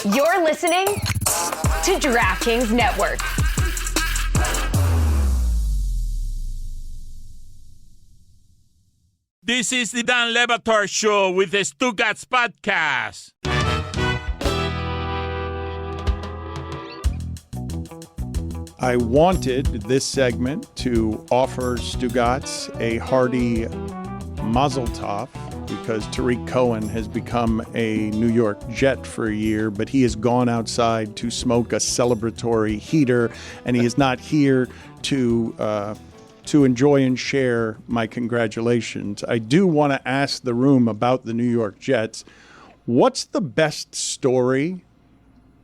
You're listening to DraftKings Network. This is the Dan Batard Show with the Stugotz podcast. I wanted this segment to offer Stugotz a hearty mazel tov because Tarik Cohen has become a New York Jet for a year, but he has gone outside to smoke a celebratory heater, and he is not here to enjoy and share my congratulations. I do want to ask the room about the New York Jets. What's the best story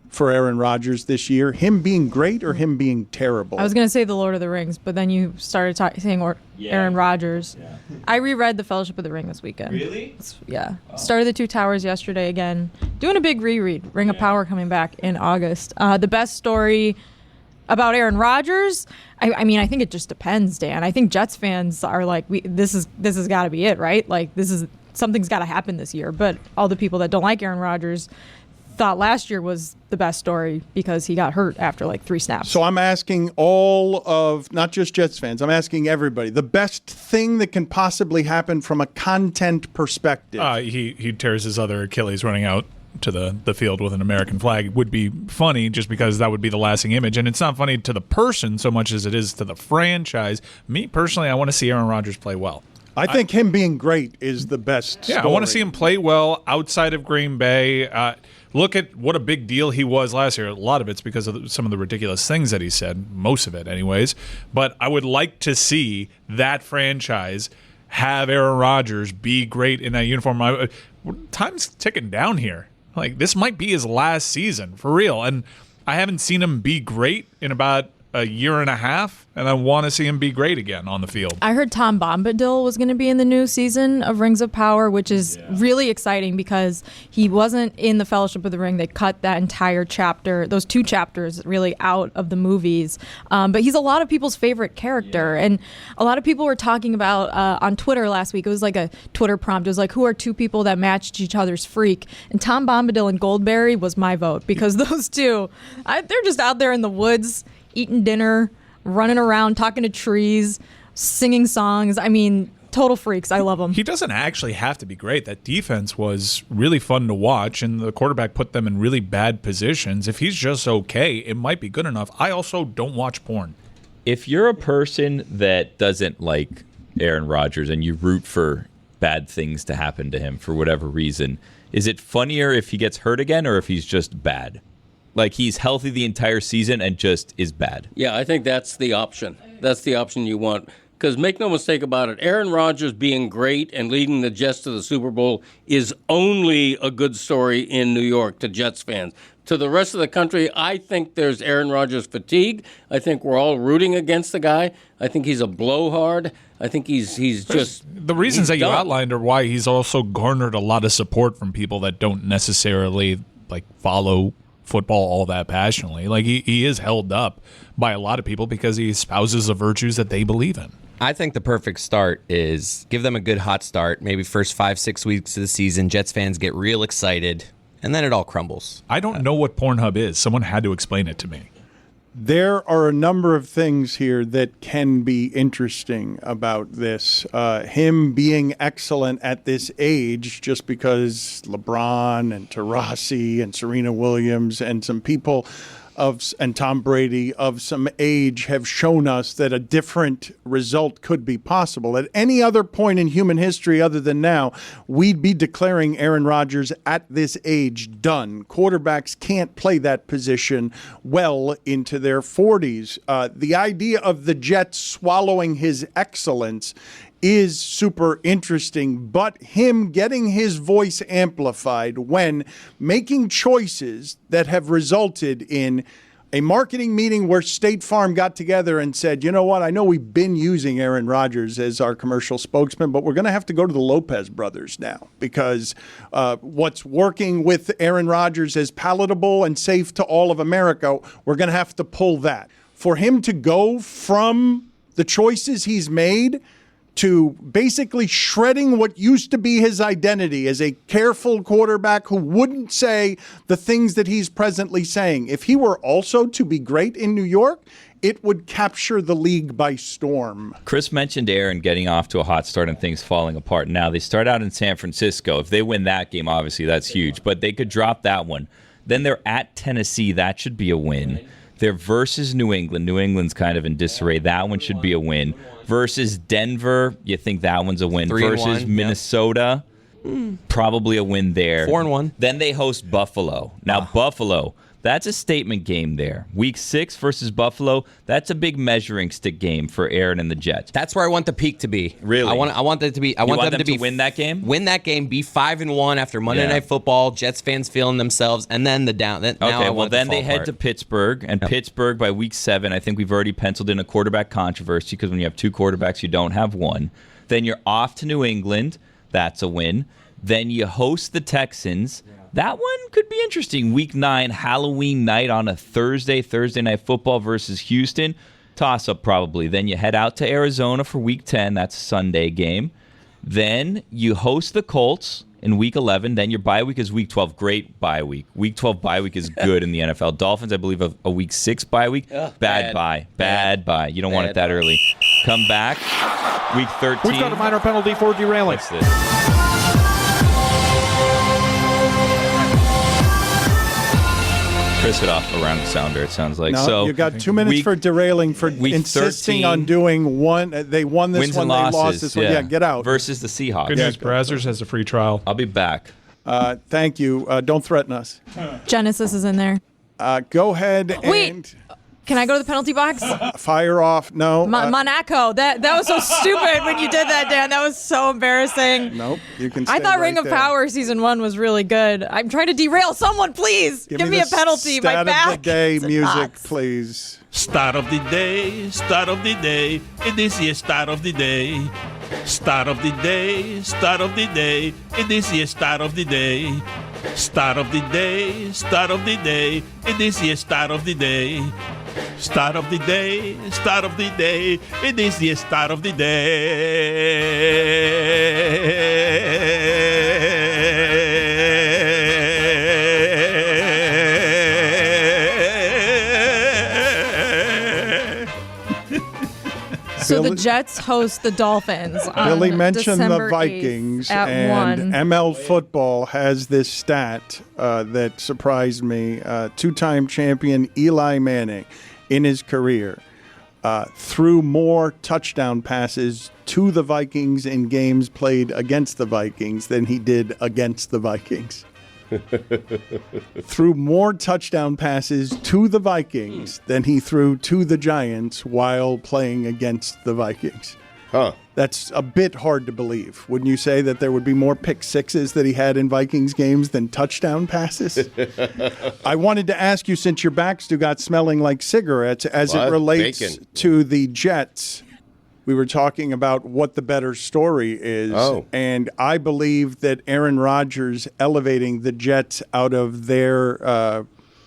for Aaron Rodgers this year? Him being great or him being terrible? I was going to say The Lord of the Rings, but then you started saying Aaron Rodgers. Yeah. I reread The Fellowship of the Ring this weekend. Really? Yeah. Oh. Started The Two Towers yesterday again. Doing a big reread. Ring of Power coming back in August. The best story about Aaron Rodgers, I mean, I think it just depends, Dan. I think Jets fans are like, this has got to be it, right? Like, something's got to happen this year. But all the people that don't like Aaron Rodgers thought last year was the best story because he got hurt after like 3 snaps. So I'm asking all of, not just Jets fans, I'm asking everybody, the best thing that can possibly happen from a content perspective. He tears his other Achilles running out to the field with an American flag would be funny just because that would be the lasting image. And it's not funny to the person so much as it is to the franchise. Me, personally, I want to see Aaron Rodgers play well. I think him being great is the best story. I want to see him play well outside of Green Bay. Look at what a big deal he was last year. A lot of it's because of some of the ridiculous things that he said, most of it anyways. But I would like to see that franchise have Aaron Rodgers be great in that uniform. Time's ticking down here. Like, this might be his last season, for real. And I haven't seen him be great in about a year and a half, and I want to see him be great again on the field. I heard Tom Bombadil was going to be in the new season of Rings of Power, which is really exciting because he wasn't in the Fellowship of the Ring. They cut that entire chapter, those 2 chapters, really out of the movies. But he's a lot of people's favorite character, and a lot of people were talking about on Twitter last week. It was like a Twitter prompt. It was like, who are 2 people that matched each other's freak? And Tom Bombadil and Goldberry was my vote because those 2, they're just out there in the woods, eating dinner, running around, talking to trees, singing songs. I mean, total freaks. I love them. He doesn't actually have to be great. That defense was really fun to watch, and the quarterback put them in really bad positions. If he's just okay, it might be good enough. I also don't watch porn. If you're a person that doesn't like Aaron Rodgers and you root for bad things to happen to him for whatever reason, is it funnier if he gets hurt again or if he's just bad? Like, he's healthy the entire season and just is bad. Yeah, I think that's the option. That's the option you want. Because make no mistake about it, Aaron Rodgers being great and leading the Jets to the Super Bowl is only a good story in New York to Jets fans. To the rest of the country, I think there's Aaron Rodgers fatigue. I think we're all rooting against the guy. I think he's a blowhard. I think he's just... The reasons that you outlined are why he's also garnered a lot of support from people that don't necessarily follow football all that passionately. Like, he is held up by a lot of people because he espouses the virtues that they believe in. I think the perfect start is give them a good hot start, maybe first 5-6 weeks of the season. Jets fans get real excited, and then it all crumbles. I don't know what Pornhub is. Someone had to explain it to me. There are a number of things here that can be interesting about this. Him being excellent at this age, just because LeBron and Taurasi and Serena Williams and some people and Tom Brady of some age have shown us that a different result could be possible. At any other point in human history other than now, we'd be declaring Aaron Rodgers at this age done. Quarterbacks can't play that position well into their 40s. The idea of the Jets swallowing his excellence is super interesting, but him getting his voice amplified when making choices that have resulted in a marketing meeting where State Farm got together and said, you know what, I know we've been using Aaron Rodgers as our commercial spokesman, but we're going to have to go to the Lopez brothers now because what's working with Aaron Rodgers is palatable and safe to all of America. We're going to have to pull that. For him to go from the choices he's made to basically shredding what used to be his identity as a careful quarterback who wouldn't say the things that he's presently saying. If he were also to be great in New York, it would capture the league by storm. Chris mentioned Aaron getting off to a hot start and things falling apart. Now, they start out in San Francisco. If they win that game, obviously that's huge, but they could drop that one. Then they're at Tennessee. That should be a win. They're versus New England. New England's kind of in disarray. That one should be a win. Versus Denver, you think that one's a win. 3-1, Versus Minnesota, probably a win there. 4-1. Then they host Buffalo. Now, Buffalo, that's a statement game there. Week 6 versus Buffalo, that's a big measuring stick game for Aaron and the Jets. That's where I want the peak to be. Really? I want them to be. I You want them to be win that game. Win that game. Be 5-1 after Monday Night Football. Jets fans feeling themselves, and then the down. Now Okay, I well want it then to they fall head apart. to Pittsburgh, and Pittsburgh by week 7, I think we've already penciled in a quarterback controversy because when you have 2 quarterbacks, you don't have one. Then you're off to New England. That's a win. Then you host the Texans. That one could be interesting. Week 9, Halloween night on a Thursday Night Football versus Houston. Toss-up probably. Then you head out to Arizona for Week 10. That's a Sunday game. Then you host the Colts in Week 11. Then your bye week is Week 12. Great bye week. Week 12 bye week is good in the NFL. Dolphins, I believe, a Week 6 bye week. Bad bye. Bad bye. You don't want it that early. Come back. Week 13. We've got a minor penalty for derailing. What's this? Chris it off around the sounder, it sounds like. No, so you got 2 minutes for derailing, for insisting 13, on doing one. They won this wins one, and they losses. lost this one. Yeah, get out. Versus the Seahawks. Good news, Brazzers has a free trial. I'll be back. Thank you. Don't threaten us. Genesis is in there. Go ahead and Wait. Can I go to the penalty box? fire off. No. Monaco. That was so stupid when you did that, Dan. That was so embarrassing. Nope. You can. I stay thought right Ring of there. Power season 1 was really good. I'm trying to derail someone, please. Give me a the penalty. My stat back. of the day It's music, nuts. please. Start of the day, start of the day. It is the start of the day. Start of the day, start of the day. It is the start of the day. Start of the day, start of the day. It is the start of the day. Start of the day, start of the day. It is the start of the day. So the Billy- Jets host the Dolphins. Billy on mentioned December the 8th Vikings, at and 1. ML Football has this stat that surprised me. Two-time champion Eli Manning, in his career, threw more touchdown passes to the Vikings in games played against the Vikings than he did against the Vikings. Threw more touchdown passes to the Vikings than he threw to the Giants while playing against the Vikings. Huh. That's a bit hard to believe. Wouldn't you say that there would be more pick sixes that he had in Vikings games than touchdown passes? I wanted to ask you, since your back, Stu, got smelling like cigarettes, as What? it relates Bacon. to the Jets. We were talking about what the better story is. Oh. And I believe that Aaron Rodgers elevating the Jets out of their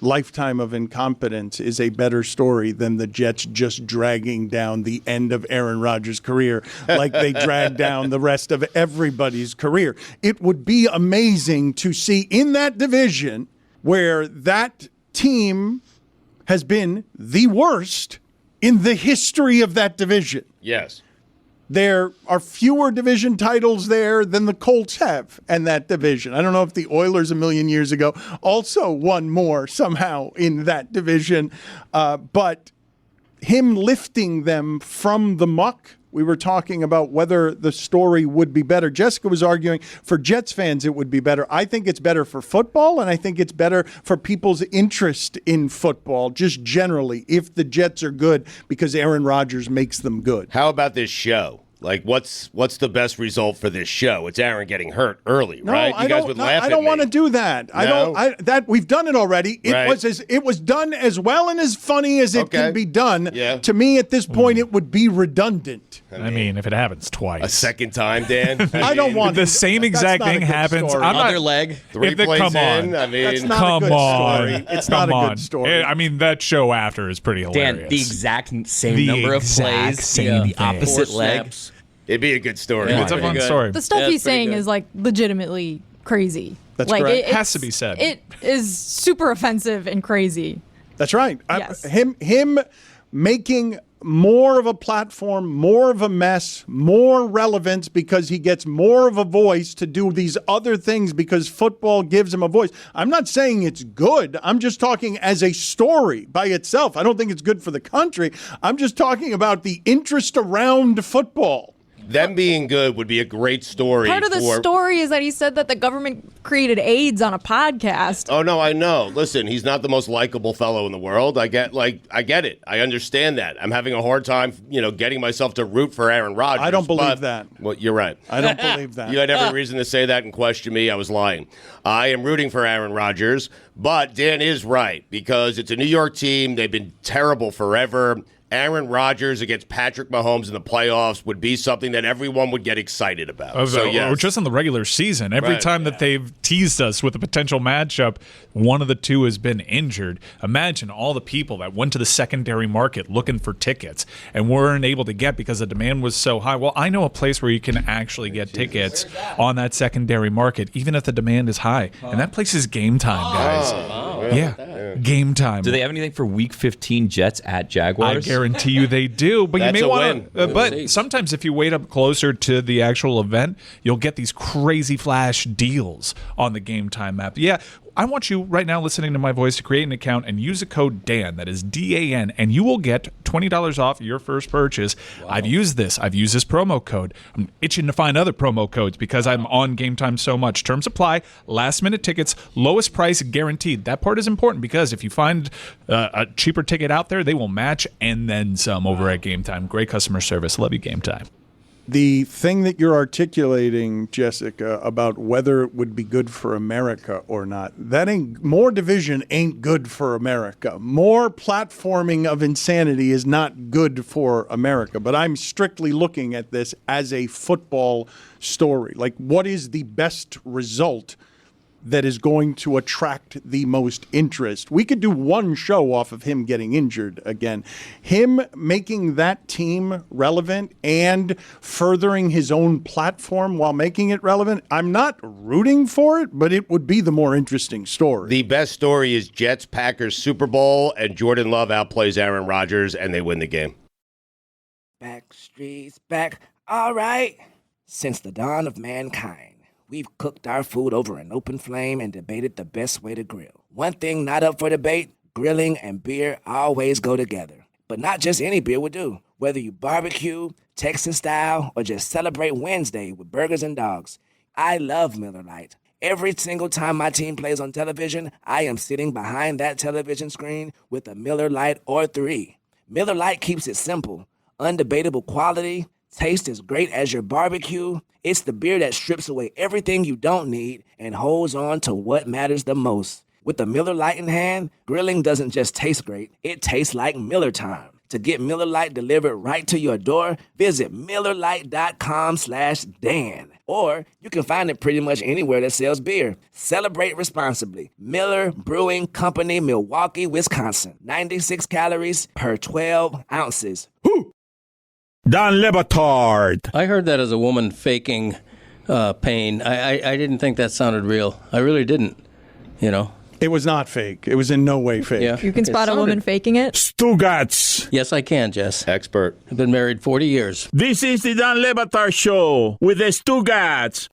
lifetime of incompetence is a better story than the Jets just dragging down the end of Aaron Rodgers' career like they dragged down the rest of everybody's career. It would be amazing to see in that division where that team has been the worst in the history of that division. Yes. There are fewer division titles there than the Colts have in that division. I don't know if the Oilers a million years ago also won more somehow in that division, but him lifting them from the muck, we were talking about whether the story would be better. Jessica was arguing for Jets fans it would be better. I think it's better for football, and I think it's better for people's interest in football, just generally, if the Jets are good because Aaron Rodgers makes them good. How about this show? Like, what's the best result for this show? It's Aaron getting hurt early, right? You guys would laugh I don't at want to me. do that. No? That we've done it already. It Right. was done as well and as funny as it Okay. can be done. Yeah. To me, at this point, it would be redundant. I mean, if it happens twice. A second time, Dan? I don't want the it. same That's exact not a thing good happens. story. I'm not, Other leg. Three if the- plays come on. in. I mean, That's not Come a good on. story. It's Come not a on. good story. I mean, that show after is pretty hilarious. Dan, the exact same The number of exact plays, same the thing. opposite Four leg. snaps. It'd be a good story. It's a fun story. The stuff Yeah, he's it's pretty saying good. is like legitimately crazy. That's like, correct. It has to be said. It is super offensive and crazy. That's right. Yes. Him making more of a platform, more of a mess, more relevance because he gets more of a voice to do these other things because football gives him a voice. I'm not saying it's good. I'm just talking as a story by itself. I don't think it's good for the country. I'm just talking about the interest around football. Them being good would be a great story. Part of the story is that he said that the government created AIDS on a podcast. Oh no, I know. Listen, he's not the most likable fellow in the world. I get it. I understand that. I'm having a hard time, getting myself to root for Aaron Rodgers. I don't believe that. Well, you're right. I don't believe that. You had every reason to say that and question me. I was lying. I am rooting for Aaron Rodgers, but Dan is right because it's a New York team. They've been terrible forever. Aaron Rodgers against Patrick Mahomes in the playoffs would be something that everyone would get excited about. Or just in the regular season. Every time that they've teased us with a potential matchup, one of the two has been injured. Imagine all the people that went to the secondary market looking for tickets and weren't able to get because the demand was so high. Well, I know a place where you can actually get tickets on that secondary market, even if the demand is high. And that place is Game Time, guys. Yeah, Game Time. Do they have anything for Week 15 Jets at Jaguars? I guarantee you they do, but That's you may a want to. win. But sometimes if you wait up closer to the actual event, you'll get these crazy flash deals on the Game Time app. Yeah, I want you right now listening to my voice to create an account and use the code DAN, that is DAN, and you will get $20 off your first purchase. Wow. I've used this promo code. I'm itching to find other promo codes because I'm on Game Time so much. Terms apply, last minute tickets, lowest price guaranteed. That part is important because if you find a cheaper ticket out there, they will match and then some over at Game Time. Great customer service. Love you, Game Time. The thing that you're articulating, Jessica, about whether it would be good for America or not, more division ain't good for America. More platforming of insanity is not good for America. But I'm strictly looking at this as a football story. Like, what is the best result that is going to attract the most interest? We could do one show off of him getting injured again. Him making that team relevant and furthering his own platform while making it relevant. I'm not rooting for it, but it would be the more interesting story. The best story is Jets-Packers Super Bowl, and Jordan Love outplays Aaron Rodgers, and they win the game. Back streets back. All right. Since the dawn of mankind, we've cooked our food over an open flame and debated the best way to grill. One thing not up for debate, grilling and beer always go together. But not just any beer would do. Whether you barbecue, Texan style, or just celebrate Wednesday with burgers and dogs, I love Miller Lite. Every single time my team plays on television, I am sitting behind that television screen with a Miller Lite or 3. Miller Lite keeps it simple. Undebatable quality, taste as great as your barbecue. It's the beer that strips away everything you don't need and holds on to what matters the most. With a Miller Lite in hand, grilling doesn't just taste great, it tastes like Miller time. To get Miller Lite delivered right to your door, visit MillerLite.com/Dan. Or you can find it pretty much anywhere that sells beer. Celebrate responsibly. Miller Brewing Company, Milwaukee, Wisconsin. 96 calories per 12 ounces. Woo! Don Le Batard. I heard that as a woman faking pain. I didn't think that sounded real. I really didn't, It was not fake. It was in no way fake. Yeah. You can spot a woman faking it? Stugotz. Yes, I can, Jess. Expert. I've been married 40 years. This is the Don Le Batard Show with the Stugotz.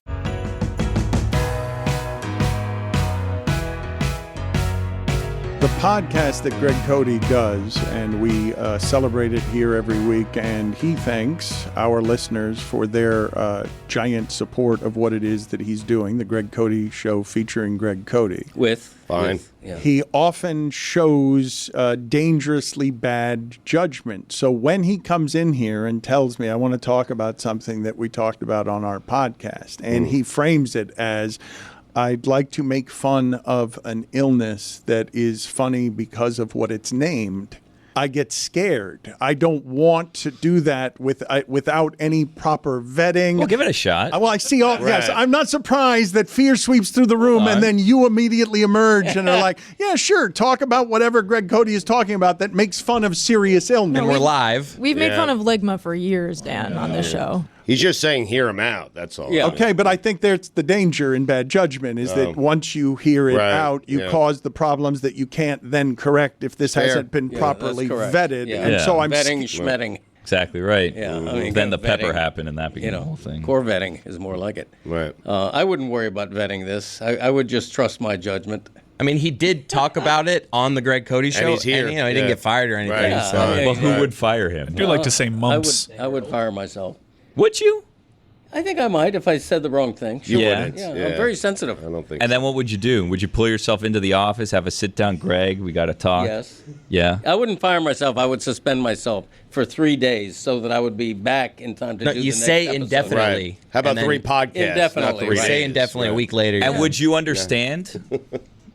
The podcast that Greg Cote does, and we celebrate it here every week, and he thanks our listeners for their giant support of what it is that he's doing, the Greg Cote Show featuring Greg Cote. Fine. Yeah. He often shows dangerously bad judgment. So when he comes in here and tells me, I want to talk about something that we talked about on our podcast, and he frames it as, I'd like to make fun of an illness that is funny because of what it's named, I get scared. I don't want to do that without any proper vetting. Well, give it a shot. Well, I see all. Right. Yes, I'm not surprised that fear sweeps through the room, and then you immediately emerge and are like, "Yeah, sure, talk about whatever Greg Cote is talking about that makes fun of serious illness." And we're live. We've made fun of Ligma for years, Dan, on this show. He's just saying hear him out. That's all. Yeah. Okay, but I think there's the danger in bad judgment is that once you hear it out, you cause the problems that you can't then correct if this hasn't been properly vetted. Yeah. And so I'm vetting, schmetting. Exactly right. Yeah, I mean, then the pepper vetting, happened, and that became the whole thing. Core vetting is more like it. Right. I wouldn't worry about vetting this. I would just trust my judgment. I mean, he did talk about it on the Greg Cote show, And he's here. he didn't get fired or anything. Right. So. Yeah. Well, who would fire him? I do like to say mumps. I would fire myself. Would you? I think I might if I said the wrong thing. You Yeah. wouldn't. Yeah, I'm very sensitive. I don't think And so. then what would you do? Would you pull yourself into the office, have a sit down, Greg? We got to talk. Yes. Yeah. I wouldn't fire myself. I would suspend myself for 3 days so that I would be back in time to do the You next say episode. indefinitely. Right. How about and then 3 podcasts? Indefinitely, Not 3 right. Say days. indefinitely a week later. And would you understand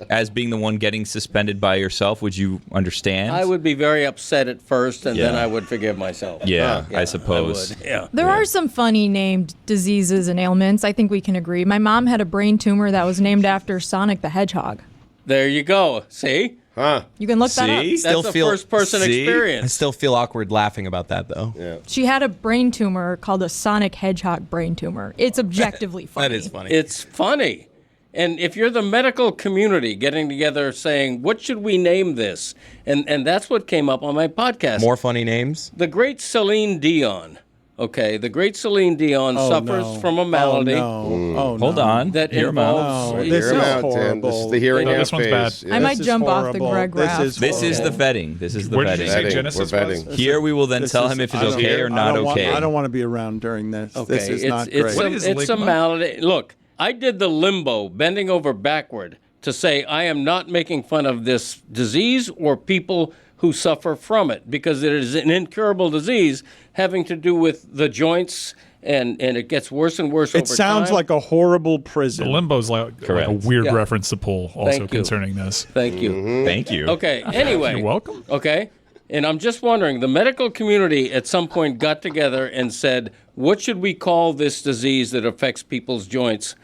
as being the one getting suspended by yourself? Would you understand? I would be very upset at first, and then Yeah. I would forgive myself. Yeah, I suppose. I would. Yeah. There are some funny named diseases and ailments. I think we can agree. My mom had a brain tumor that was named after Sonic the Hedgehog. There you go. See? Huh. You can look that up. See? That's a first-person See? I experience. still feel awkward laughing about that, though. Yeah. She had a brain tumor called a Sonic Hedgehog brain tumor. It's objectively funny. That is funny. It's funny. And if you're the medical community getting together saying, what should we name this? And that's what came up on my podcast. More funny names? The great Celine Dion. Okay, the great Celine Dion suffers from a malady Hold on. that Hear 'em out. involves... No, Hear this him is out, Dan. horrible. This is the hearing No, out this one's phase. bad. I might This is jump off the horrible. Greg This Raff. is This is the horrible. vetting. This is the Where did you say vetting. Genesis We're was? vetting. Here we will then This tell is- him if I it's don't- okay or not I don't want- okay. I don't want to be around during this. Okay, This is not great. What is it's a ligma? malady. Look, I did the limbo, bending over backward, to say I am not making fun of this disease or people who suffer from it, because it is an incurable disease having to do with the joints, and it gets worse and worse over It sounds time. like a horrible prison. The limbo's like a Correct. weird Yeah. reference to pull also Thank you. concerning this. Thank you. Thank you. Okay, anyway. You're welcome. Okay, and I'm just wondering, the medical community at some point got together and said, what should we call this disease that affects people's joints?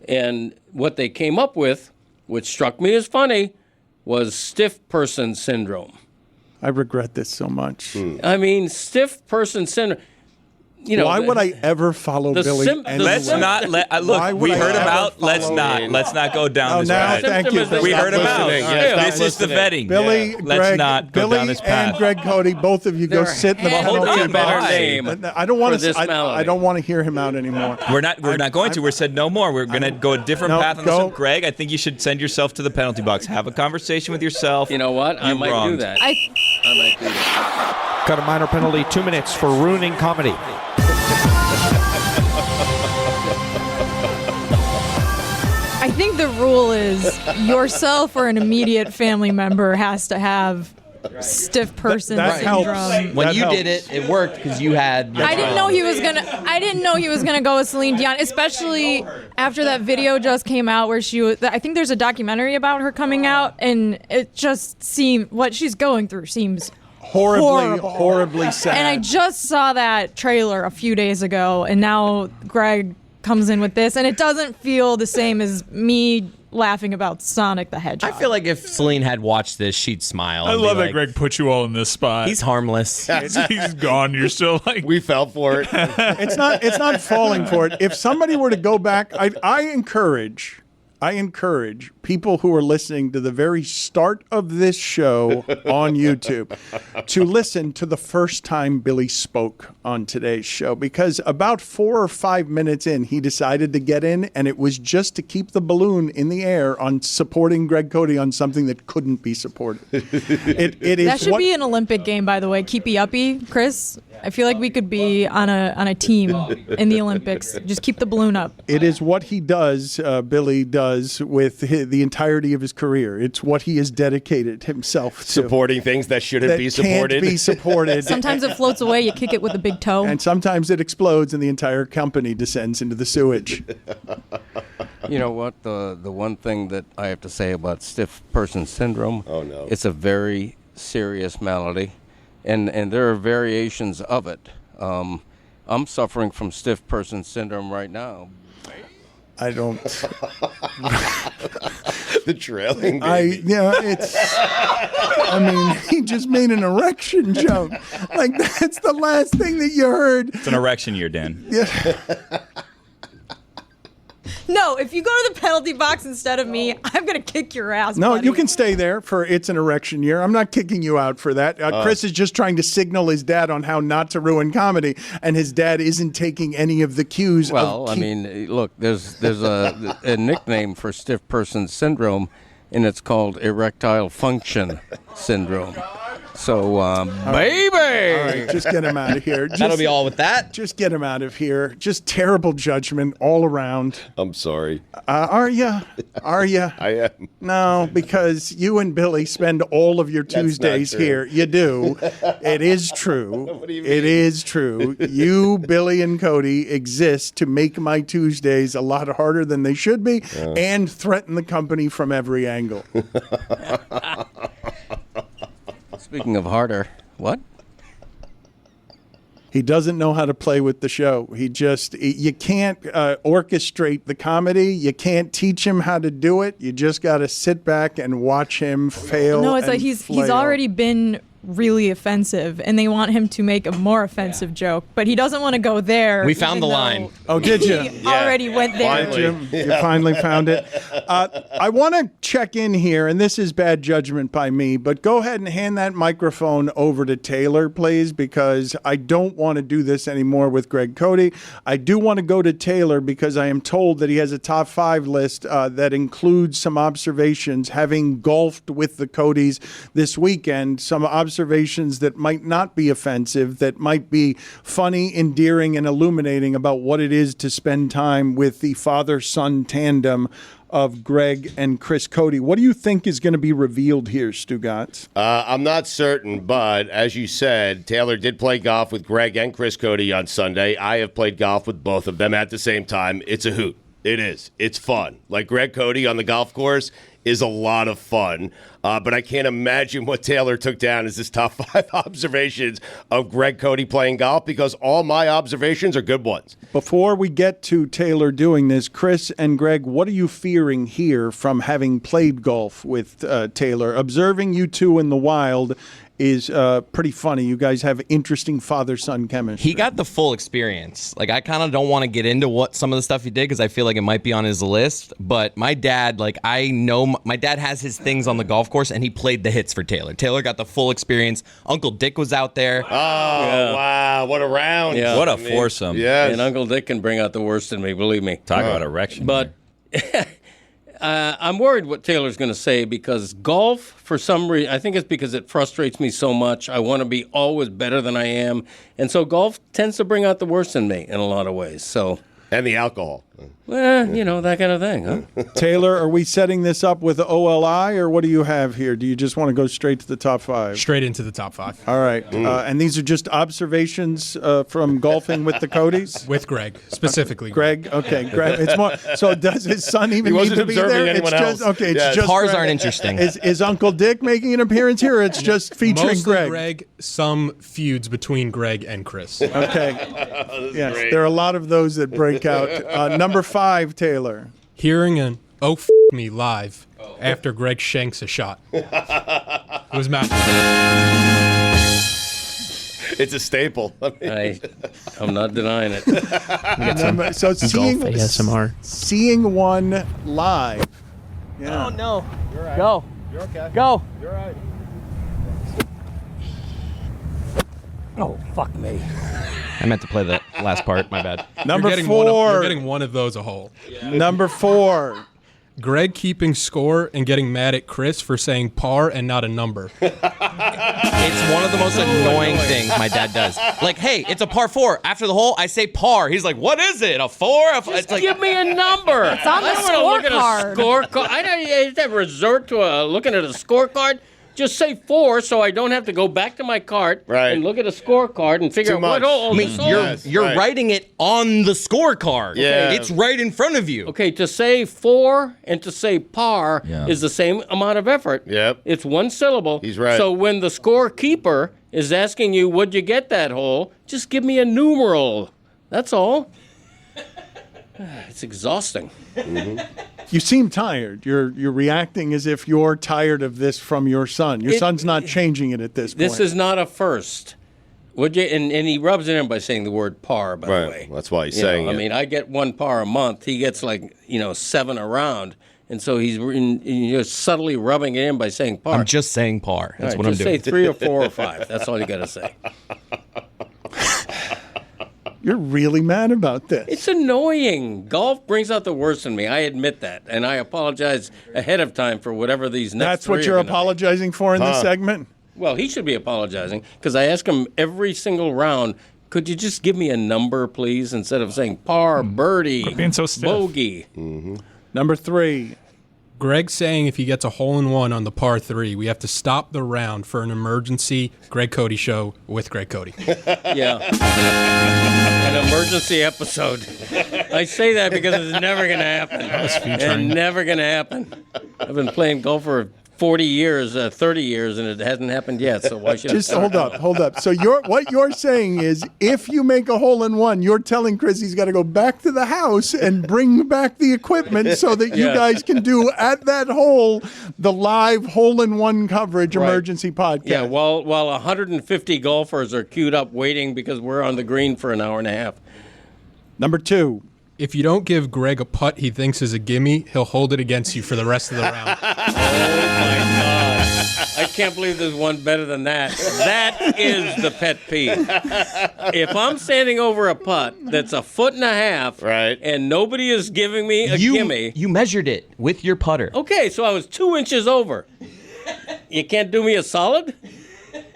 And what they came up with, which struck me as funny, was stiff person syndrome. I regret this so much. I mean, stiff person syndrome. You know, Why would I ever follow the Billy? sim- anywhere? Let's not let look. Why We would I heard him ever out. Let's follow not. him? Let's not go down Oh, this now path. thank you. Symptom is We Stop heard him out. listening. Yeah, stop This is the listening. vetting. Billy, Let's Greg, not go Billy down this path. and Greg Cote, both of you go There sit in the had to penalty be a better box. name I don't want for this malady. I don't want to hear him out anymore. We're not going to. We said no more. We're going to go a different No, path on this go. one. Greg, I think you should send yourself to the penalty box. Have a conversation with yourself. You know what? I You might do wronged. that. I I might do that. Got a minor penalty, 2 minutes for ruining comedy. I think the rule is yourself or an immediate family member has to have stiff person That syndrome. helps. When That you helps. did it, it worked because you had. I didn't know he was gonna. I didn't know he was gonna go with Celine Dion, especially after that video just came out where she was. I think there's a documentary about her coming out, and it just seemed what she's going through seems horrible. horribly sad. And I just saw that trailer a few days ago, and now Greg comes in with this, and it doesn't feel the same as me laughing about Sonic the Hedgehog. I feel like if Celine had watched this, she'd smile. I and be love that like, Greg put you all in this spot. He's harmless. He's gone. You're still like. We fell for it. It's not falling for it. If somebody were to go back, I encourage people who are listening to the very start of this show on YouTube to listen to the first time Billy spoke on today's show, because about 4 or 5 minutes in, he decided to get in, and it was just to keep the balloon in the air on supporting Greg Cote on something that couldn't be supported. It is that should what, be an Olympic game, by the way. Keepy uppy, Chris. I feel like we could be on a team in the Olympics. Just keep the balloon up. It is what he does, Billy does, with the entirety of his career. It's what he has dedicated himself to. Supporting things that shouldn't that be supported. can't be supported. Sometimes it floats away. You kick it with a big toe. And sometimes it explodes and the entire company descends into the sewage. You know what? The one thing that I have to say about stiff person syndrome, it's a very serious malady, and there are variations of it. I'm suffering from stiff person syndrome right now. I don't. The trailing baby. I mean, he just made an erection joke. Like, that's the last thing that you heard. It's an erection year, Dan. Yeah. No, if you go to the penalty box instead of me, I'm going to kick your ass. No, buddy. you can stay there for It's an Erection Year. I'm not kicking you out for that. Chris is just trying to signal his dad on how not to ruin comedy, and his dad isn't taking any of the cues. Well, I mean, look, there's a nickname for stiff person syndrome, and it's called erectile function syndrome. So, baby! All right, just get him out of here. That'll be all with that. Just get him out of here. Just terrible judgment all around. I'm sorry. Are you? Are you? I am. No, because you and Billy spend all of your Tuesdays not true. here. You do. It is true. What do you mean? It is true. You, Billy, and Cody exist to make my Tuesdays a lot harder than they should be and threaten the company from every angle. Speaking of harder, what? He doesn't know how to play with the show. You can't orchestrate the comedy. You can't teach him how to do it. You just got to sit back and watch him fail. No, it's like and he's flail. already been really offensive, and they want him to make a more offensive joke, but he doesn't want to go there. We found the line. Oh, did you? He already went there. Finally. You finally found it. I want to check in here, and this is bad judgment by me, but go ahead and hand that microphone over to Taylor, please, because I don't want to do this anymore with Greg Cote. I do want to go to Taylor because I am told that he has a top 5 list that includes some observations, having golfed with the Cotes this weekend, some observations that might not be offensive, that might be funny, endearing, and illuminating about what it is to spend time with the father-son tandem of Greg and Chris Cote. What do you think is going to be revealed here, Stugotz? I'm not certain, but as you said, Taylor did play golf with Greg and Chris Cote on Sunday. I have played golf with both of them at the same time. It's a hoot. It is. It's fun. Like Greg Cote on the golf course is a lot of fun. But I can't imagine what Taylor took down as his top 5 observations of Greg Cote playing golf, because all my observations are good ones. Before we get to Taylor doing this, Chris and Greg, what are you fearing here from having played golf with Taylor? Observing you two in the wild is pretty funny. You guys have interesting father-son chemistry. He got the full experience. Like, I kind of don't want to get into what some of the stuff he did because I feel like it might be on his list. But my dad, like, I know my dad has his things on the golf course, and he played the hits for Taylor. Taylor got the full experience. Uncle Dick was out there. Oh, wow. What a round. Yeah. What a foursome. Yes. And Uncle Dick can bring out the worst in me, believe me. Talk about erection. But I'm worried what Taylor's going to say, because golf, for some reason, I think it's because it frustrates me so much. I want to be always better than I am. And so golf tends to bring out the worst in me in a lot of ways. So, And the alcohol. well, you know, that kind of thing, huh? Taylor, are we setting this up with OLI, or what do you have here? Do you just want to go straight to the top 5? Straight into the top 5. All right. And these are just observations from golfing with the Cotes? With Greg, specifically. Greg, okay, Greg. It's more. So does his son even need wasn't to be observing there? anyone It's just else. okay. It's Yes. just Cars Greg. aren't interesting. Is Uncle Dick making an appearance here? Or it's just featuring Mostly Greg. some feuds between Greg and Chris. Okay. Yes, there are a lot of those that break out. Number 5, Taylor. Hearing an me live after Greg shanks a shot. It was magic. It's a staple. I'm not denying it. So seeing one live. Yeah. Oh, no. You're right. Go. You're okay. Go. You're right. Oh, fuck me. I meant to play the last part. My bad. Number You're 4. getting one of those a hole. Number 4. Greg keeping score and getting mad at Chris for saying par and not a number. It's one of the most annoying things my dad does. Like, hey, it's a par 4. After the hole, I say par. He's like, what is it? A 4? Just give me a number. It's on the I don't want to look at a scorecard. I don't have to resort to looking at a scorecard. Just say 4 so I don't have to go back to my cart and look at a scorecard and figure out what hole. I mean, you're writing it on the scorecard. Yeah. It's right in front of you. Okay, to say 4 and to say par is the same amount of effort. Yep. It's one syllable. He's right. So when the scorekeeper is asking you, would you get that hole, just give me a numeral. That's all. It's exhausting. You seem tired. You're reacting as if you're tired of this from your son. Your son's not changing it at this point. This is not a first. Would you? And he rubs it in by saying the word par, by the way. That's why he's saying I it. mean, I get 1 par a month. He gets 7 around. And so he's subtly rubbing it in by saying par. I'm just saying par. That's what I'm just doing. say 3 or 4 or 5. That's all you got to say. You're really mad about this. It's annoying. Golf brings out the worst in me. I admit that. And I apologize ahead of time for whatever these next That's what you're apologizing for in this segment? Well, he should be apologizing because I ask him every single round, could you just give me a number, please, instead of saying par, birdie, being so stiff. bogey. Number 3. Greg saying if he gets a hole-in-one on the par 3, we have to stop the round for an emergency Greg Cote show with Greg Cote. Yeah. An emergency episode. I say that because it's never going to happen. It's never going to happen. I've been playing golf for 40 years, 30 years, and it hasn't happened yet, so why should Just hold up. So what you're saying is if you make a hole-in-one, you're telling Chris he's got to go back to the house and bring back the equipment so that you guys can do at that hole the live hole-in-one coverage emergency podcast. Yeah, while 150 golfers are queued up waiting because we're on the green for an hour and a half. Number 2. If you don't give Greg a putt he thinks is a gimme, he'll hold it against you for the rest of the round. Oh, my God. I can't believe there's one better than that. That is the pet peeve. If I'm standing over a putt that's 1.5 feet right, and nobody is giving me a gimme. You measured it with your putter. Okay, so I was 2 inches over. You can't do me a solid?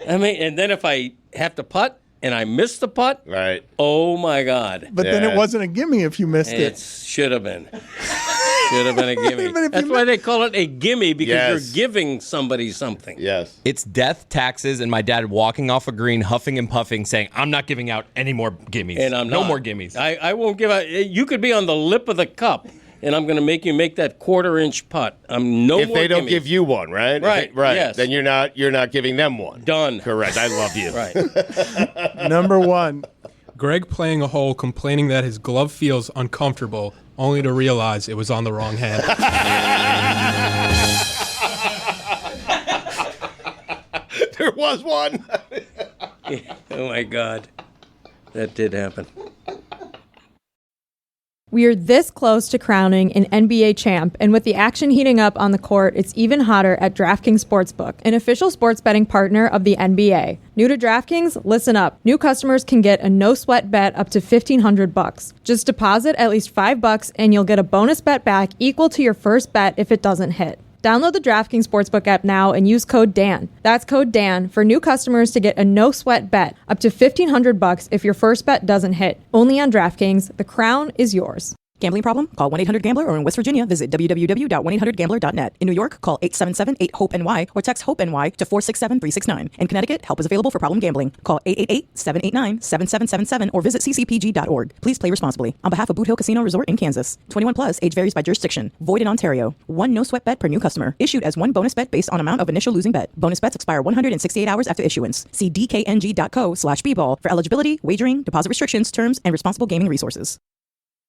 I mean, and then if I have to putt, and I missed the putt, right? Oh, my God. But then it wasn't a gimme if you missed it. It should have been. Should have been a gimme. That's why they call it a gimme, because you're giving somebody something. Yes. It's death, taxes, and my dad walking off a green, huffing and puffing, saying, I'm not giving out any more gimmies. And I'm no not. more gimmies. I won't give out. You could be on the lip of the cup, and I'm going to make you make that 1/4-inch putt. I'm no if more they don't gimmies. give you one, right? Right, Right. yes. Then you're not giving them one. Done. Correct. I love you. Right. Number 1. Greg playing a hole, complaining that his glove feels uncomfortable, only to realize it was on the wrong hand. There was one. Oh, my God. That did happen. We are this close to crowning an NBA champ, and with the action heating up on the court, it's even hotter at DraftKings Sportsbook, an official sports betting partner of the NBA. New to DraftKings? Listen up. New customers can get a no-sweat bet up to $1,500. Just deposit at least $5 and you'll get a bonus bet back equal to your first bet if it doesn't hit. Download the DraftKings Sportsbook app now and use code DAN. That's code DAN for new customers to get a no-sweat bet up to $1,500 if your first bet doesn't hit. Only on DraftKings. The crown is yours. Gambling problem? Call 1-800-GAMBLER, or in West Virginia, visit www.1800gambler.net. In New York, call 877-8-HOPE-NY or text HOPE-NY to 467-369. In Connecticut, help is available for problem gambling. Call 888-789-7777 or visit ccpg.org. Please play responsibly. On behalf of Boot Hill Casino Resort in Kansas. 21 plus, age varies by jurisdiction. Void in Ontario. One no-sweat bet per new customer. Issued as one bonus bet based on amount of initial losing bet. Bonus bets expire 168 hours after issuance. See dkng.co/bball for eligibility, wagering, deposit restrictions, terms, and responsible gaming resources.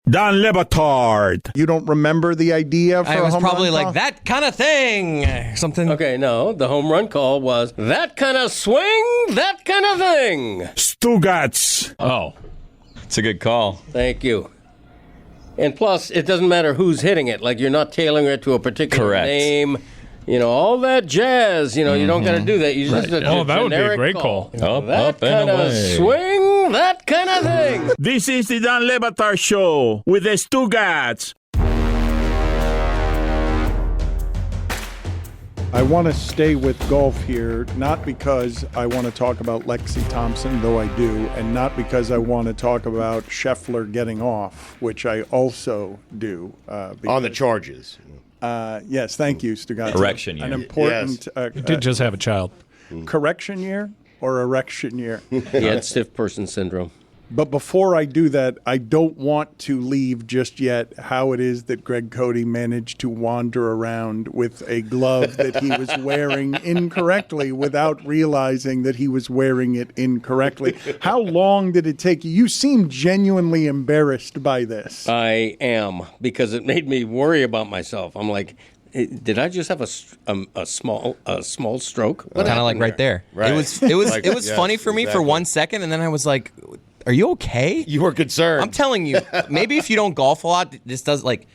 Don Le Batard. You don't remember the idea for I a was home probably run like, call? that kind of thing. Something. Okay, no, the home run call was that kind of swing, that kind of thing. Stugotz. Oh, it's a good call. Thank you. And plus, it doesn't matter who's hitting it. Like, you're not tailoring it to a particular Correct. name. You know, all that jazz, you know, you don't got to do that. You just Oh, that would be a generic great call. Up, that up, and kind of away. swing, that kind of thing. This is the Don Le Batard Show with the Stugotz. I want to stay with golf here, not because I want to talk about Lexi Thompson, though I do, and not because I want to talk about Scheffler getting off, which I also do. On the charges. Yes, thank you, Stugotz. Erection year. An important You did just have a child. correction year or erection year? He had stiff person syndrome. But before I do that, I don't want to leave just yet how it is that Greg Cote managed to wander around with a glove that he was wearing incorrectly without realizing that he was wearing it incorrectly. How long did it take you? You seem genuinely embarrassed by this. I am, because it made me worry about myself. I'm like, did I just have a small stroke? Kind of like right there. Right. It was funny for me for 1 second, and then I was like, "Are you okay?" You were concerned. I'm telling you, maybe if you don't golf a lot, this does like.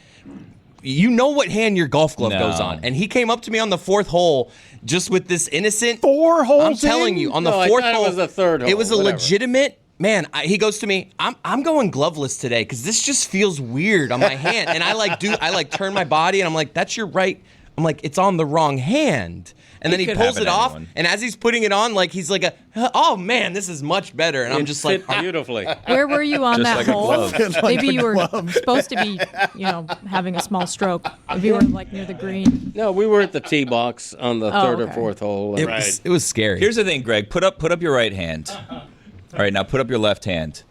You know what hand your golf glove goes on, and he came up to me on the 4th hole just with this innocent 4 holes. I'm telling you, on the 4th hole, it was the 3rd hole. It was a whatever. legitimate. Man, he goes to me, I'm going gloveless today because this just feels weird on my hand. And I turn my body and I'm like, that's your right. I'm like, it's on the wrong hand. And then he pulls it off. And as he's putting it on, like he's like, oh man, this is much better. And I'm just like, beautifully. Where were you on that like a hole? glove. Maybe you were supposed to be, having a small stroke. If you were like near the green. No, we were at the tee box on the 3rd okay. or 4th hole. it was scary. Here's the thing, Greg. Put up your right hand. All right, now put up your left hand.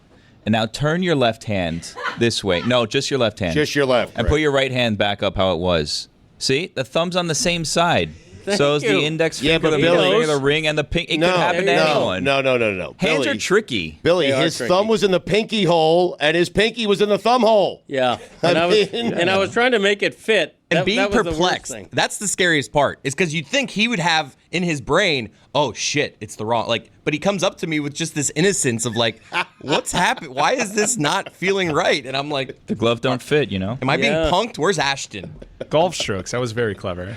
And now turn your left hand this way. No, just your left hand. Just your left. And put your right hand back up how it was. See? The thumb's on the same side. So is the index finger, the middle finger, the ring, and the pink. It could happen to anyone. No. Hands Billy, are tricky. Billy, his thumb was in the pinky hole, and his pinky was in the thumb hole. Yeah. And I was trying to make it fit. And That being was the worst perplexed, thing. that's the scariest part. Is because you'd think he would have in his brain, oh shit, it's the wrong, but he comes up to me with just this innocence of like, what's happening? Why is this not feeling right? And I'm like, The glove don't fit, am I being punked? Where's Ashton? Golf strokes. That was very clever.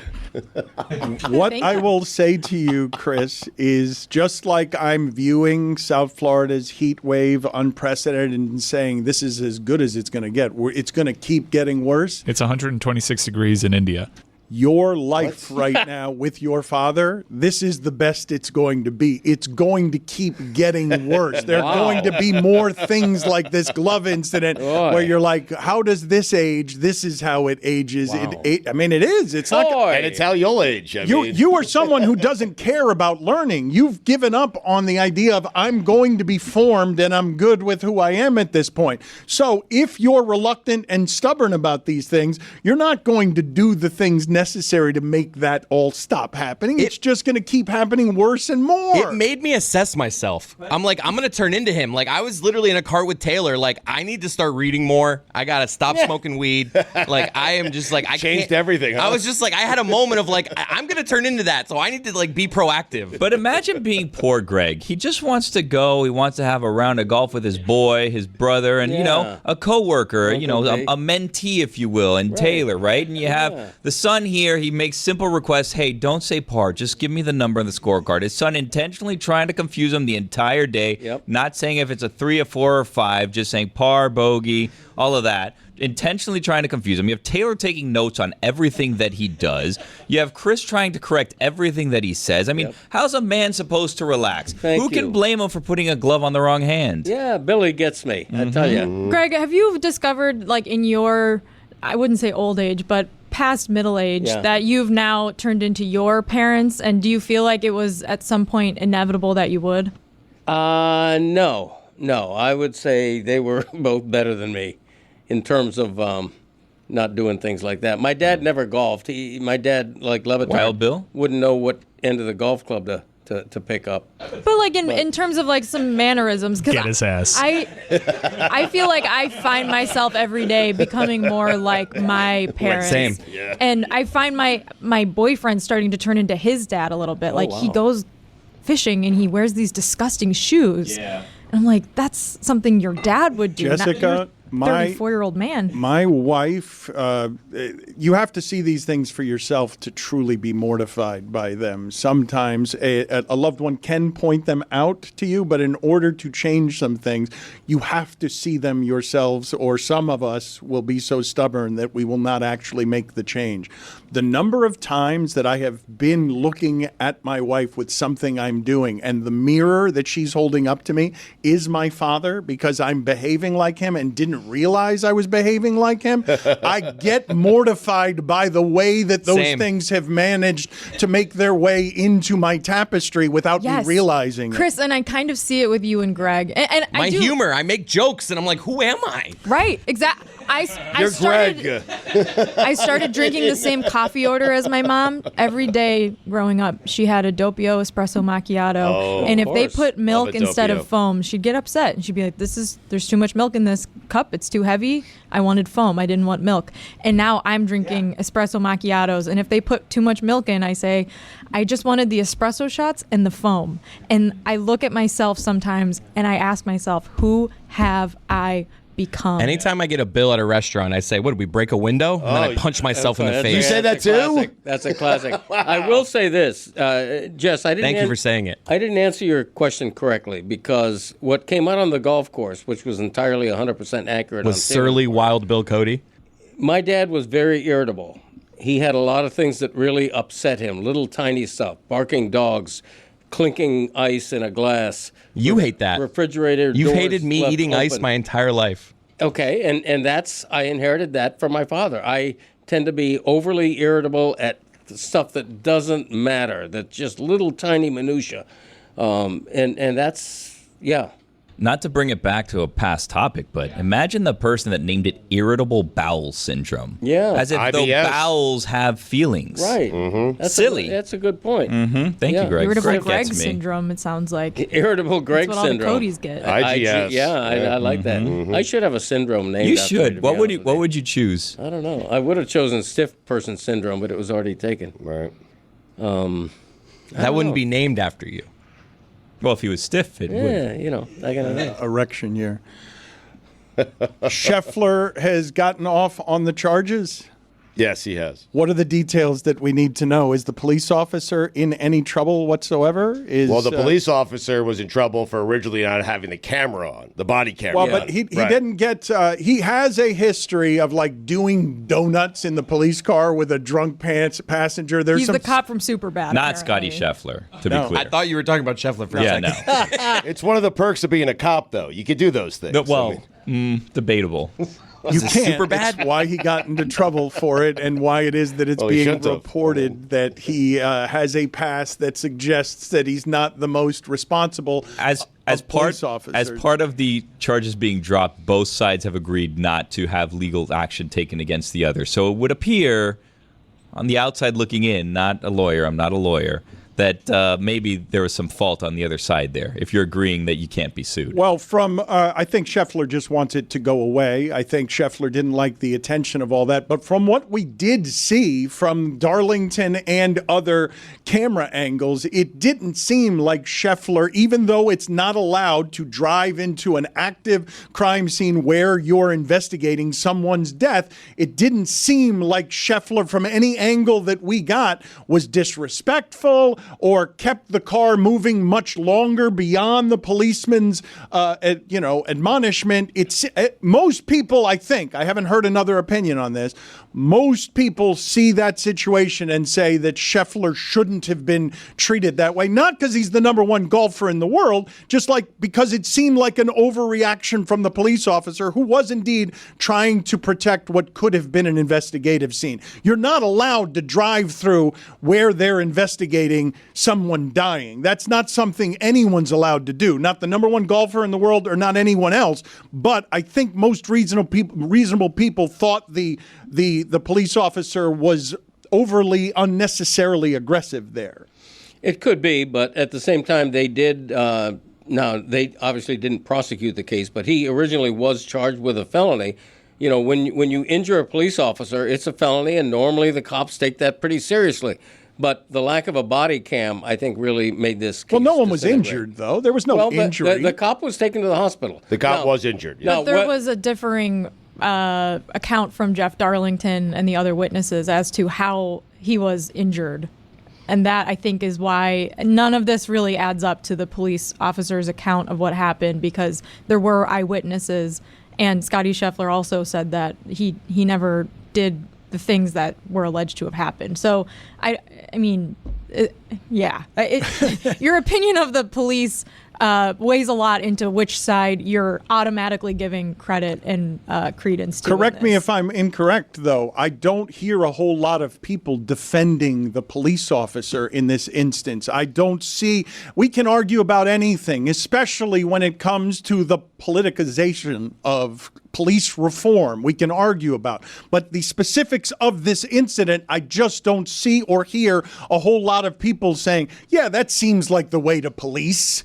What I will say to you, Chris, is just like I'm viewing South Florida's heat wave unprecedented and saying this is as good as it's going to get. It's going to keep getting worse. It's 126 degrees in India. Your life right now with your father, this is the best it's going to be. It's going to keep getting worse. There are going to be more things like this glove incident where you're like, how does this age? This is how it ages. Wow. It is. It's not. And it's how you'll age. You are someone who doesn't care about learning. You've given up on the idea of I'm going to be formed and I'm good with who I am at this point. So if you're reluctant and stubborn about these things, you're not going to do the things necessary to make that all stop happening. It's just going to keep happening worse and more. It made me assess myself. I'm like, I'm going to turn into him. Like, I was literally in a car with Taylor. Like, I need to start reading more. I got to stop smoking weed. Like, I am just like, I changed everything. Huh? I was just like, I had a moment of like, I'm going to turn into that. So I need to like be proactive. But imagine being poor Greg. He just wants to go. He wants to have a round of golf with his boy, his brother, and, a coworker, a mentee, if you will, and Taylor, right? And you have the son here. He makes simple requests. Hey, don't say par. Just give me the number on the scorecard. His son intentionally trying to confuse him the entire day. Not saying if it's a 3, a 4, or 5. Just saying par, bogey, all of that. Intentionally trying to confuse him. You have Taylor taking notes on everything that he does. You have Chris trying to correct everything that he says. I mean, how's a man supposed to relax? Who can blame him for putting a glove on the wrong hand? Yeah, Billy gets me. I tell you. Greg, have you discovered, like in your, I wouldn't say old age, but past middle age, that you've now turned into your parents? And do you feel like it was at some point inevitable that you would? No. I would say they were both better than me in terms of not doing things like that. My dad never golfed. My dad, like Levitar, Wild Bill, wouldn't know what end of the golf club to pick up. But like in terms of like some mannerisms, because get his ass. I feel like I find myself every day becoming more like my parents. Same. Yeah. And I find my boyfriend starting to turn into his dad a little bit. Like he goes fishing and he wears these disgusting shoes. Yeah. And I'm like, that's something your dad would do. Jessica, not your 34-year-old man. My wife, you have to see these things for yourself to truly be mortified by them. Sometimes a loved one can point them out to you, but in order to change some things, you have to see them yourselves, or some of us will be so stubborn that we will not actually make the change. The number of times that I have been looking at my wife with something I'm doing, and the mirror that she's holding up to me is my father because I'm behaving like him and didn't even realize I was behaving like him. I get mortified by the way that those Same. things have managed to make their way into my tapestry without me realizing Chris, and I kind of see it with you and Greg. And My I do, humor. I make jokes, and I'm like, who am I? Right, exactly. I started drinking the same coffee order as my mom every day growing up. She had a doppio espresso macchiato, and if they put milk instead of foam, she'd get upset and she'd be like, there's too much milk in this cup, it's too heavy. I wanted foam, I didn't want milk. And now I'm drinking espresso macchiatos, and if they put too much milk in, I say, I just wanted the espresso shots and the foam. And I look at myself sometimes and I ask myself, who have I become? Anytime I get a bill at a restaurant, I say, what, did we break a window? And then I punch myself in the face. You said that too? That's a classic. I will say this, Jess, I didn't Thank you for saying it. I didn't answer your question correctly, because what came out on the golf course, which was entirely 100% accurate, Was surly, wild Bill Cote? My dad was very irritable. He had a lot of things that really upset him, little tiny stuff, barking dogs, clinking ice in a glass. You hate that. Refrigerator You've doors hated me left eating ice open. my entire life. Okay, and I inherited that from my father. I tend to be overly irritable at the stuff that doesn't matter, that's just little tiny minutia. And that's, yeah. Not to bring it back to a past topic, but imagine the person that named it irritable bowel syndrome. Yeah. As if the IBS. bowels have feelings. Right. That's Silly. That's a good point. Thank you, Greg. Irritable Greg Greg gets me. syndrome, it sounds like. Irritable Greg That's what syndrome. all the Cody's get. IGS. I like that. I should have a syndrome named You after me, should. to be What would honest What with would you choose? I don't know. I would have chosen stiff person syndrome, but it was already taken. Right. That wouldn't be named after you. Well, if he was stiff, it would. Yeah, you know, I gotta know. erection year. Scheffler has gotten off on the charges. Yes, he has. What are the details that we need to know? Is the police officer in any trouble whatsoever? Well, the police officer was in trouble for originally not having the camera on, the body camera. Well, but he didn't get. He has a history of like doing donuts in the police car with a drunk passenger. There's He's some the cop from Superbad. Not Scotty Scheffler, to be No. clear. I thought you were talking about Scheffler for a Yeah, second. no. It's one of the perks of being a cop, though. You could do those things. No, well, debatable. You can't. Superbad? It's why he got into trouble for it, and why it is that it's Well, he being shouldn't have. reported that he has a past that suggests that he's not the most responsible As police part officers. as part of the charges being dropped, both sides have agreed not to have legal action taken against the other. So it would appear, on the outside looking in, not a lawyer, I'm not a lawyer, that maybe there was some fault on the other side there, if you're agreeing that you can't be sued. Well, I think Scheffler just wants it to go away. I think Scheffler didn't like the attention of all that. But from what we did see from Darlington and other camera angles, it didn't seem like Scheffler, even though it's not allowed to drive into an active crime scene where you're investigating someone's death, it didn't seem like Scheffler, from any angle that we got, was disrespectful or kept the car moving much longer beyond the policeman's, admonishment. Most people, I think, I haven't heard another opinion on this. Most people see that situation and say that Scheffler shouldn't have been treated that way. Not because he's the number one golfer in the world, just like because it seemed like an overreaction from the police officer who was indeed trying to protect what could have been an investigative scene. You're not allowed to drive through where they're investigating someone dying. That's not something anyone's allowed to do. Not the number one golfer in the world or not anyone else. But I think most reasonable people thought the police officer was overly unnecessarily aggressive there. It could be, but at the same time, they did. Now, they obviously didn't prosecute the case, but he originally was charged with a felony. You know, when you injure a police officer, it's a felony, and normally the cops take that pretty seriously. But the lack of a body cam, I think, really made this case. Well, no one was injured, though. There was no injury. The cop was taken to the hospital. The cop was injured. But there was a differing account from Jeff Darlington and the other witnesses as to how he was injured. And that, I think, is why none of this really adds up to the police officer's account of what happened, because there were eyewitnesses. And Scotty Scheffler also said that he never did the things that were alleged to have happened. So, I mean, Yeah. Your opinion of the police weighs a lot into which side you're automatically giving credit and credence to. Correct me if I'm incorrect, though. I don't hear a whole lot of people defending the police officer in this instance. I don't see. We can argue about anything, especially when it comes to the politicization of police reform. We can argue about. But the specifics of this incident, I just don't see or hear a whole lot of people saying, yeah, that seems like the way to police.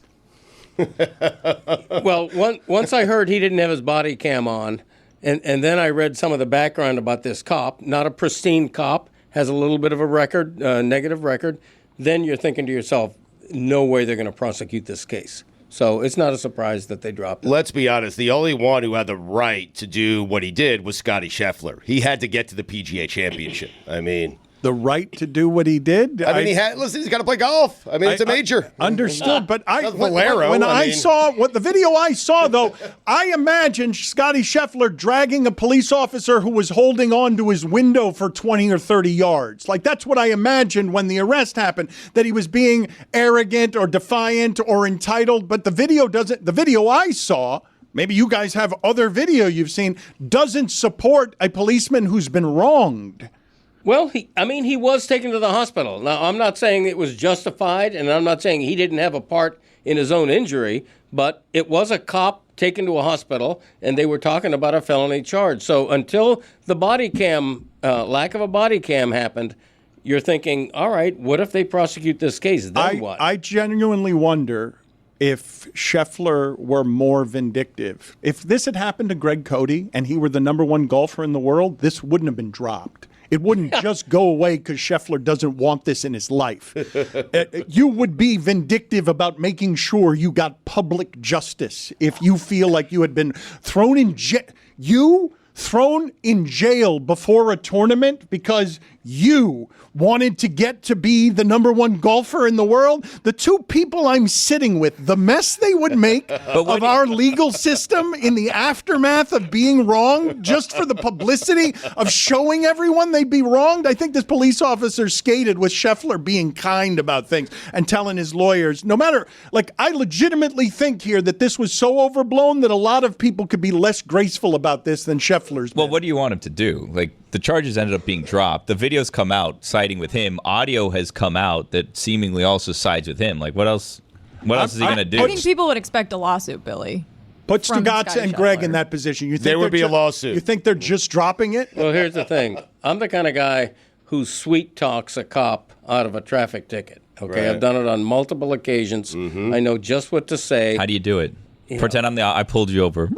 Well, once I heard he didn't have his body cam on, and then I read some of the background about this cop, not a pristine cop, has a little bit of a record, negative record, then you're thinking to yourself, no way they're going to prosecute this case. So it's not a surprise that they dropped it. Let's be honest. The only one who had the right to do what he did was Scotty Scheffler. He had to get to the PGA Championship. I mean... The right to do what he did? Listen, he's got to play golf. I mean, it's a major. Understood, but Valero, when I saw what the video I saw, though, I imagined Scotty Scheffler dragging a police officer who was holding on to his window for 20 or 30 yards. Like, that's what I imagined when the arrest happened, that he was being arrogant or defiant or entitled, but the video doesn't. The video I saw, maybe you guys have other video you've seen, doesn't support a policeman who's been wronged. Well, he was taken to the hospital. Now, I'm not saying it was justified, and I'm not saying he didn't have a part in his own injury, but it was a cop taken to a hospital, and they were talking about a felony charge. So until the body cam, lack of a body cam happened, you're thinking, all right, what if they prosecute this case? Then what? I genuinely wonder if Scheffler were more vindictive. If this had happened to Greg Cote and he were the number one golfer in the world, this wouldn't have been dropped. It wouldn't just go away because Scheffler doesn't want this in his life. You would be vindictive about making sure you got public justice if you feel like you had been thrown in jail before a tournament because you wanted to get to be the number one golfer in the world. The two people I'm sitting with, the mess they would make of our legal system in the aftermath of being wronged just for the publicity of showing everyone they'd be wronged. I think this police officer skated with Scheffler being kind about things and telling his lawyers, no matter, I legitimately think here that this was so overblown that a lot of people could be less graceful about this than Scheffler's been. Well, what do you want him to do? The charges ended up being dropped. The videos come out siding with him. Audio has come out that seemingly also sides with him. What else? What else is he going to do? I think people would expect a lawsuit, Billy. Put Stugotz and Greg in that position. You think there would be a lawsuit. You think they're just dropping it? Well, here's the thing. I'm the kind of guy who sweet talks a cop out of a traffic ticket. Okay, right. I've done it on multiple occasions. Mm-hmm. I know just what to say. How do you do it? Pretend I pulled you over.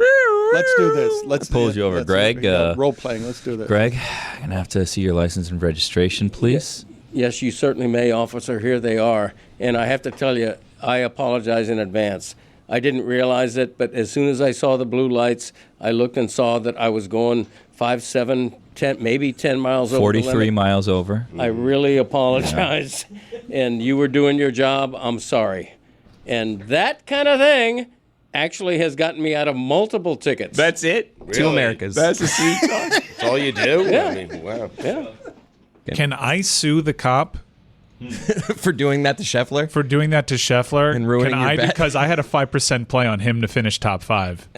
Let's do this. Let's pull you over, Greg. Role playing. Let's do this. Greg, I'm gonna have to see your license and registration, please. Yes, you certainly may, officer. Here they are. And I have to tell you, I apologize in advance. I didn't realize it, but as soon as I saw the blue lights, I looked and saw that I was going 5, 7, 10, maybe 10 miles over. 43 miles over. I really apologize. Yeah. And you were doing your job. I'm sorry. And that kind of thing actually has gotten me out of multiple tickets. That's it? Really? 2 Americas. That's a sweet talk. That's all you do? Yeah. I mean, wow. Yeah. Can I sue the cop? For doing that to Scheffler? For doing that to Scheffler? And ruining your bet? Because I had a 5% play on him to finish top 5.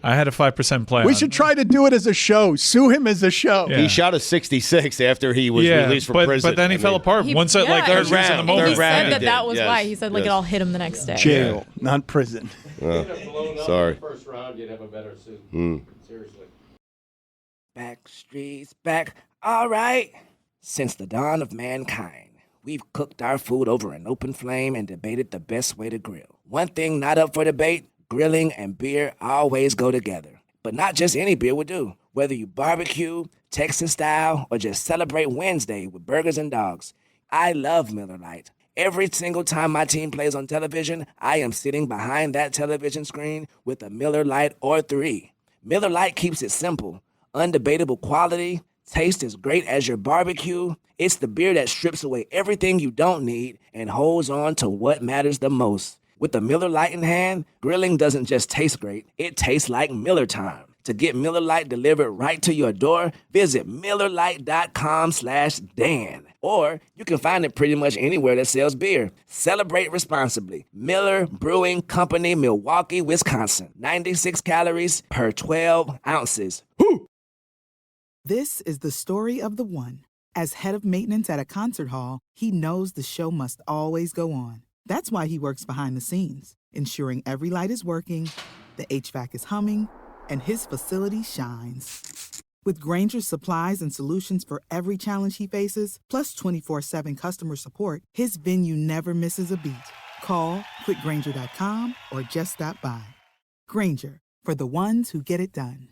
I had a 5% play We should try to do it as a show. Sue him as a show. Yeah. He shot a 66 after he was released from prison. But then he fell apart. Once third round. He said that was why. He said it all hit him the next day. Jail, not prison. Sorry. First round, you'd have a better suit. Seriously. Backstreet's back. All right. Since the dawn of mankind, we've cooked our food over an open flame and debated the best way to grill. One thing not up for debate: grilling and beer always go together. But not just any beer would do. Whether you barbecue, Texas style, or just celebrate Wednesday with burgers and dogs, I love Miller Lite. Every single time my team plays on television, I am sitting behind that television screen with a Miller Lite or 3. Miller Lite keeps it simple. Undebatable quality, taste as great as your barbecue. It's the beer that strips away everything you don't need and holds on to what matters the most. With the Miller Lite in hand, grilling doesn't just taste great, it tastes like Miller time. To get Miller Lite delivered right to your door, visit MillerLite.com/Dan. Or you can find it pretty much anywhere that sells beer. Celebrate responsibly. Miller Brewing Company, Milwaukee, Wisconsin. 96 calories per 12 ounces. Woo! This is the story of the one. As head of maintenance at a concert hall, he knows the show must always go on. That's why he works behind the scenes, ensuring every light is working, the HVAC is humming, and his facility shines. With Grainger's supplies and solutions for every challenge he faces, plus 24/7 customer support, his venue never misses a beat. Call quickgrainger.com or just stop by. Grainger, for the ones who get it done.